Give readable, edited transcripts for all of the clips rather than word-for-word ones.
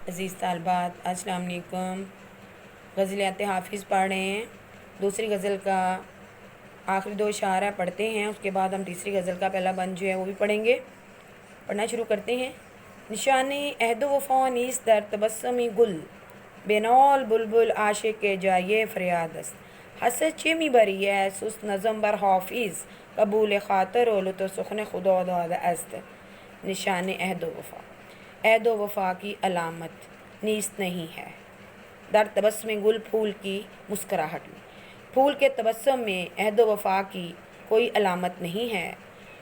عزیز طالبات السلام علیکم۔ غزلیات حافظ پڑھ رہے ہیں۔ دوسری غزل کا آخری دو اشعار پڑھتے ہیں، اس کے بعد ہم تیسری غزل کا پہلا بند جو ہے وہ بھی پڑھیں گے۔ پڑھنا شروع کرتے ہیں۔ نشان عہد و وفا نیست در تبسم گل، بینال بلبل عاشق کے جائے فریاد است۔ حسد چه میبری ہے سست نظم بر حافظ، قبول خاطر و لطف سخن خدا داد است۔ نشان عہد و وفا، عہد و وفا کی علامت نیست نہیں ہے در تبسم گل، پھول کی مسکراہٹ میں، پھول کے تبسم میں عہد و وفا کی کوئی علامت نہیں ہے۔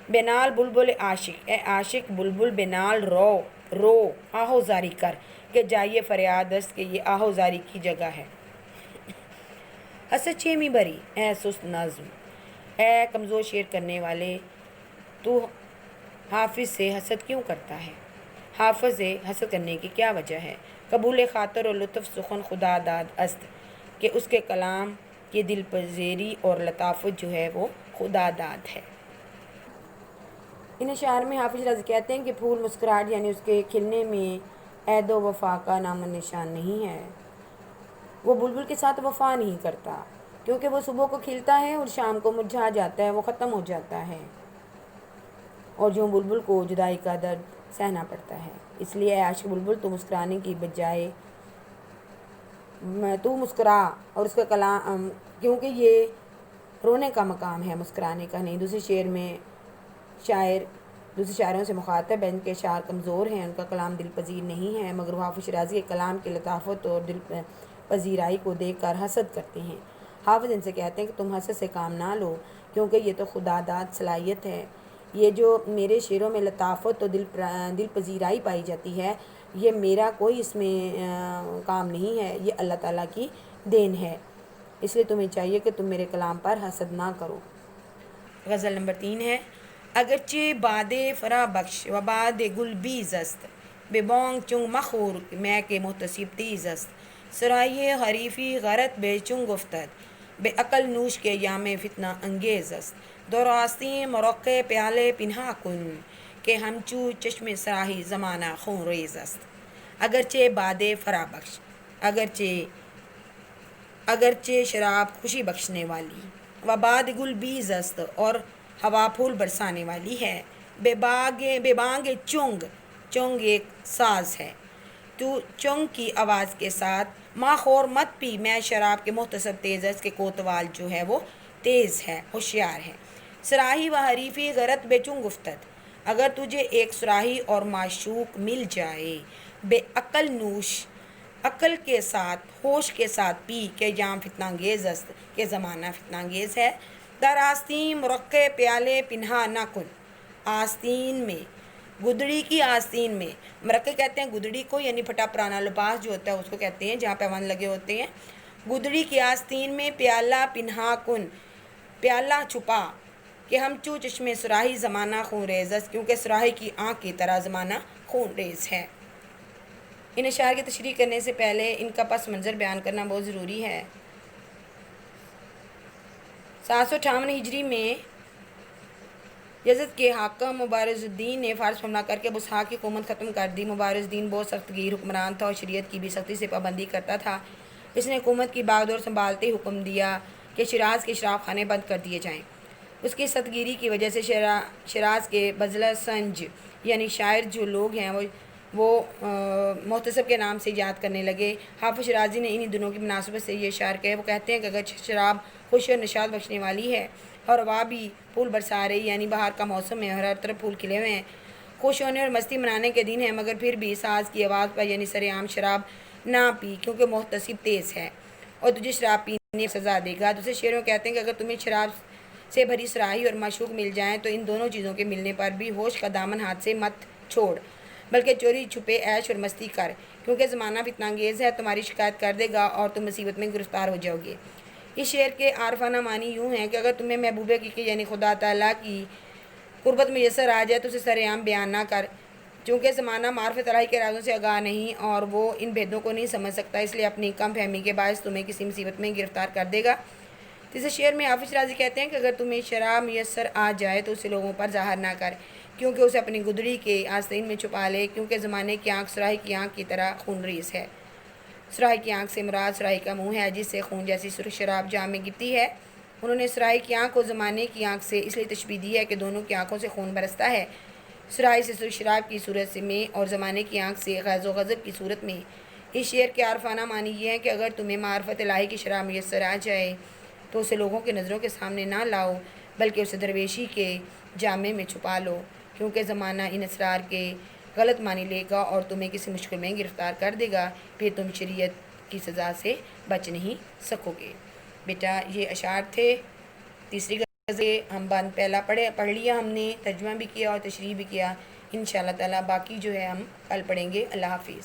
بینال بلبل عاشق، اے عاشق بلبل بینال رو رو آہو زاری کر کہ جائیے فریاد است، کہ یہ آہو زاری کی جگہ ہے۔ حسد چیمی بری اے سست نظم، اے کمزور شعر کرنے والے، تو حافظ سے حسد کیوں کرتا ہے؟ حافظ سے حسد کرنے کی کیا وجہ ہے؟ قبول خاطر و لطف سخن خدا داد است، کہ اس کے کلام کی دل پذیری اور لطافت جو ہے وہ خدا داد ہے۔ ان اشعار میں حافظ رضی کہتے ہیں کہ پھول مسکراہٹ یعنی اس کے کھلنے میں عہد و وفا کا نام و نشان نہیں ہے۔ وہ بلبل کے ساتھ وفا نہیں کرتا، کیونکہ وہ صبح کو کھلتا ہے اور شام کو مرجھا جاتا ہے، وہ ختم ہو جاتا ہے، اور جو بلبل کو جدائی کا درد سہنا پڑتا ہے۔ اس لیے اے عاشق بلبل، تو مسکرانے کی بجائے تو مسکرا، اور اس کا کلام، کیونکہ یہ رونے کا مقام ہے، مسکرانے کا نہیں۔ دوسرے شعر میں شاعر دوسرے شاعروں سے مخاطب ہے، ان کے اشعار کمزور ہیں، ان کا کلام دل پذیر نہیں ہے، مگر وہ حافظ شیرازی کے کلام کی لطافت اور دل پذیرائی کو دیکھ کر حسد کرتے ہیں۔ حافظ ان سے کہتے ہیں کہ تم حسد سے کام نہ لو، کیونکہ یہ تو خدا داد صلاحیت ہے۔ یہ جو میرے شعروں میں لطافت اور دل پذیرائی پائی جاتی ہے، یہ میرا کوئی اس میں کام نہیں ہے، یہ اللہ تعالیٰ کی دین ہے۔ اس لیے تمہیں چاہیے کہ تم میرے کلام پر حسد نہ کرو۔ غزل نمبر 3 ہے۔ اگرچہ باد فرا بخش و باد گل بیز است، بے بانگ چنگ مخور میں کے محتسب تیز است۔ سرائی حریفی غرت بے چنگ افتد، بے عقل نوش کے یام فتنہ انگیز است۔ دور آستین مرقع پیالے پنہا کن، کہ ہمچو چشم سراہی زمانہ خون ریز است۔ اگرچہ باد فرا بخش، اگرچہ شراب خوشی بخشنے والی، و باد گل بیز است، اور ہوا پھول برسانے والی ہے۔ بے بانگ چنگ، چنگ ایک ساز ہے، تو چنگ کی آواز کے ساتھ ماخور مت پی میں شراب کے محتسب تیز است، کہ کوتوال جو ہے وہ تیز ہے، ہوشیار ہے۔ سراہی و حریفی غرت بے چنگ افتد، اگر تجھے ایک سراہی اور معشوق مل جائے، بے عقل نوش، عقل کے ساتھ ہوش کے ساتھ پی، کہ یام فتنہ انگیز است، کہ زمانہ فتنہ انگیز ہے۔ در آستین مرقع پیالے پنہا نہ کن، آستین میں، گدڑی کی آستین میں، مرقع کہتے ہیں گدڑی کو، یعنی پھٹا پرانا لباس جو ہوتا ہے اس کو کہتے ہیں، جہاں پیوند لگے ہوتے ہیں۔ گدڑی کی آستین میں پیالہ پنہا کن، پیالہ چھپا، کہ ہم چو چشم سراہی زمانہ خون ریز است، کیونکہ سراہی کی آنکھ کی طرح زمانہ خون ریز ہے۔ ان اشعار کی تشریح کرنے سے پہلے ان کا پس منظر بیان کرنا بہت ضروری ہے۔ 758 ہجری میں یزد کے حاکم مبارز الدین نے فارس پر حملہ کر کے بسحا کی حکومت ختم کر دی۔ مبارز الدین بہت سخت گیر حکمران تھا اور شریعت کی بھی سختی سے پابندی کرتا تھا۔ اس نے حکومت کی باغڈور سنبھالتے ہی حکم دیا کہ شیراز کے شراب خانے بند کر دیے جائیں۔ اس کی سخت گیری کی وجہ سے شیراز کے بزلہ سنج یعنی شاعر جو لوگ ہیں وہ محتسب کے نام سے یاد کرنے لگے۔ حافظ شیرازی نے انہی دنوں کی مناسبت سے یہ اشعار کہے۔ وہ کہتے ہیں کہ اگر شراب خوشی اور نشاط بخشنے والی ہے، اور ہوا بھی پھول برسا رہی، یعنی بہار کا موسم ہے اور ہر طرف پھول کھلے ہوئے ہیں، خوش ہونے اور مستی منانے کے دن ہے، مگر پھر بھی ساز کی آواز پر یعنی سر عام شراب نہ پی، کیونکہ محتسب تیز ہے اور تجھے شراب پینے کی سزا دے گا۔ دوسرے شعر میں کہتے ہیں کہ اگر تمہیں شراب سے بھری سراہی اور معشوق مل جائیں، تو ان دونوں چیزوں کے ملنے پر بھی ہوش کا دامن ہاتھ سے مت چھوڑ، بلکہ چوری چھپے عیش اور مستی کر، کیونکہ زمانہ فتنہ انگیز ہے، تمہاری شکایت کر دے گا اور تم مصیبت میں گرفتار ہو جاؤ گے۔ اس شعر کے عارفانہ معنی یوں ہیں کہ اگر تمہیں محبوب کی یعنی خدا تعالیٰ کی قربت میسر آ جائے تو اسے سر عام بیان نہ کر، چونکہ زمانہ معرفت الہی کے رازوں سے آگاہ نہیں اور وہ ان بھیدوں کو نہیں سمجھ سکتا، اس لیے اپنی کم فہمی کے باعث تمہیں کسی مصیبت میں گرفتار کر دے گا۔ تیسرے شعر میں حافظ شیرازی کہتے ہیں کہ اگر تمہیں شراب میسر آ جائے تو اسے لوگوں پر ظاہر نہ کر، کیونکہ اسے اپنی گدڑی کے آستین میں چھپا لے، کیونکہ زمانے کی آنکھ سراہی کی آنکھ کی طرح خون ریز ہے۔ سراہی کی آنکھ سے مراد سراہی کا منہ ہے، جس سے خون جیسی سرخ شراب جام میں گرتی ہے۔ انہوں نے سراہی کی آنکھ کو زمانے کی آنکھ سے اس لیے تشبیہ دی ہے کہ دونوں کی آنکھوں سے خون برستا ہے، سراہی سے سرخ شراب کی صورت میں اور زمانے کی آنکھ سے غیظ و غضب کی صورت میں۔ اس شعر کے عارفانہ معنی یہ ہے کہ اگر تمہیں معرفت الہی کی شراب میسر آ جائے تو اسے لوگوں کی نظروں کے سامنے نہ لاؤ، بلکہ اسے درویشی کے جامے میں چھپا لو، کیونکہ زمانہ ان اسرار کے غلط معنی لے گا اور تمہیں کسی مشکل میں گرفتار کر دے گا، پھر تم شریعت کی سزا سے بچ نہیں سکو گے۔ بیٹا یہ اشعار تھے، تیسری غزل ہم بند پہلا پڑھ لیا، ہم نے ترجمہ بھی کیا اور تشریح بھی کیا۔ انشاءاللہ تعالیٰ باقی جو ہے ہم کل پڑھیں گے۔ اللہ حافظ۔